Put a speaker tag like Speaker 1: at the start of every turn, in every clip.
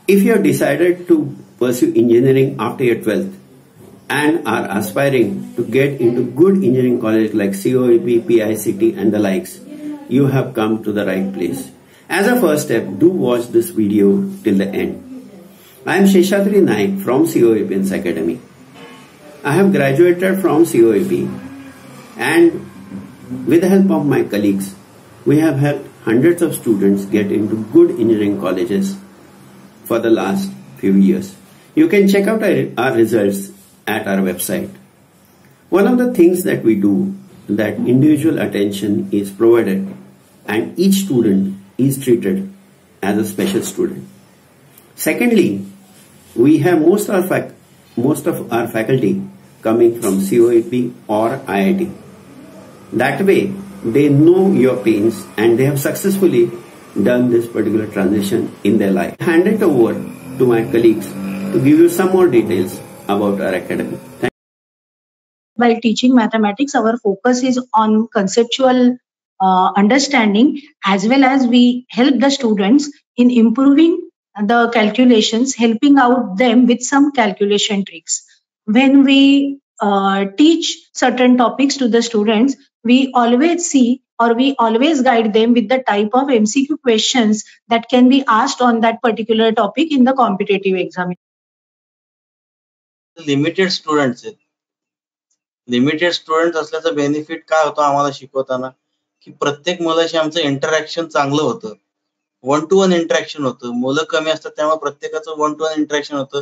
Speaker 1: If you have decided to pursue engineering after your 12th and are aspiring to get into good engineering college like COEP, PICT and the likes, you have come to the right place. As a first step, do watch this video till the end. I am Sheshadri Naik from COEP Academy. I have graduated from COEP and with the help of my colleagues, we have helped hundreds of students get into good engineering colleges for the last few years. You can check out our results at our website. One of the things that we do, that individual attention is provided and each student is treated as a special student. Secondly, we have most of our faculty coming from COEP or IIT. That way, they know your pains and they have successfully done this particular transition in their life. I hand it over to my colleagues to give you some more details about our academy.
Speaker 2: While teaching mathematics, our focus is on conceptual understanding, as well as we help the students in improving the calculations, helping out them with some calculation tricks. When we teach certain topics to the students, we always see or we always guide them with the type of MCQ questions that can be asked on that particular topic in the competitive exam.
Speaker 3: Limited students आहेत. Limited student असल्याचं benefit काय होतं आम्हाला शिकवताना, की प्रत्येक मुलाशी आमचं इंटरॅक्शन चांगलं होतं. 1 to 1 इंटरॅक्शन होतं. मुलं कमी असतात त्यामुळे प्रत्येकाचं 1 to 1 इंटरॅक्शन होतं.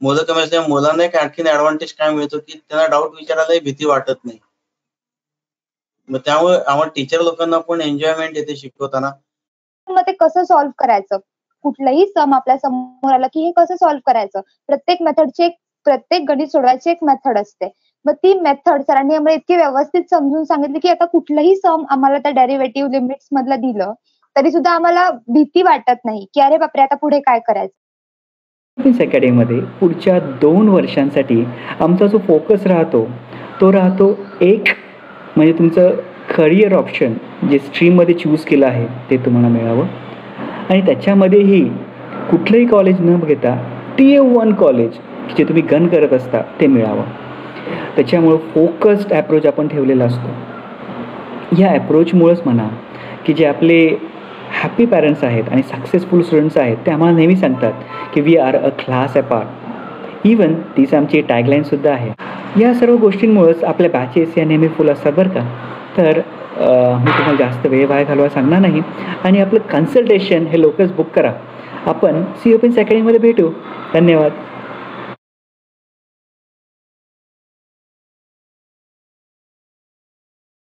Speaker 3: मुलं कमी असल्यामुळे मुलांना एक आणखीन ऍडव्हान्टेज काय मिळतो, की त्यांना डाऊट विचारायलाही भीती वाटत नाही. मग त्यामुळे आम्हाला टीचर लोकांना पण एन्जॉयमेंट येते शिकवताना.
Speaker 4: मग ते कसं सॉल्व्ह करायचं, कुठलंही सम आपल्या समोर आलं की हे कसं सॉल्व्ह करायचं, प्रत्येक गणित सोडवायची एक मेथड असते. मग ती मेथड सरांनी आम्हाला इतकी व्यवस्थित समजून सांगितली की आता कुठलंही सम आम्हाला त्या डेरिव्हेटिव्ह लिमिट्स मधलं दिलं तरी सुद्धा आम्हाला भीती वाटत नाही की अरे बापरे आता पुढे काय करायचं.
Speaker 5: अकॅडमीमध्ये पुढच्या 2 वर्षांसाठी आमचा जो फोकस राहतो तो राहतो एक म्हणजे तुमचं करिअर ऑप्शन जे स्ट्रीममध्ये चूज केलं आहे ते तुम्हाला मिळावं आणि त्याच्यामध्येही कुठलंही कॉलेज न घेता Tier 1 कॉलेज जे तुम्ही गन करत असता ते मिळावं. त्याच्यामुळं फोकस्ड ॲप्रोच आपण ठेवलेला असतो. या ॲप्रोचमुळंच म्हणा की जे आपले हॅपी पॅरेंट्स आहेत आणि सक्सेसफुल स्टुडंट्स आहेत ते आम्हाला नेहमी सांगतात की we are a class apart. Even तीच आमची टॅगलाईनसुद्धा आहे. या सर्व गोष्टींमुळंच आपल्या बॅचेस या नेहमी फुल असतात बरं का. तर मी तुम्हाला जास्त वेळ वाया घालवायला सांगणार नाही आणि आपलं कन्सल्टेशन हे लवकरच बुक करा. आपण COEP अकॅडमीमध्ये भेटू. धन्यवाद.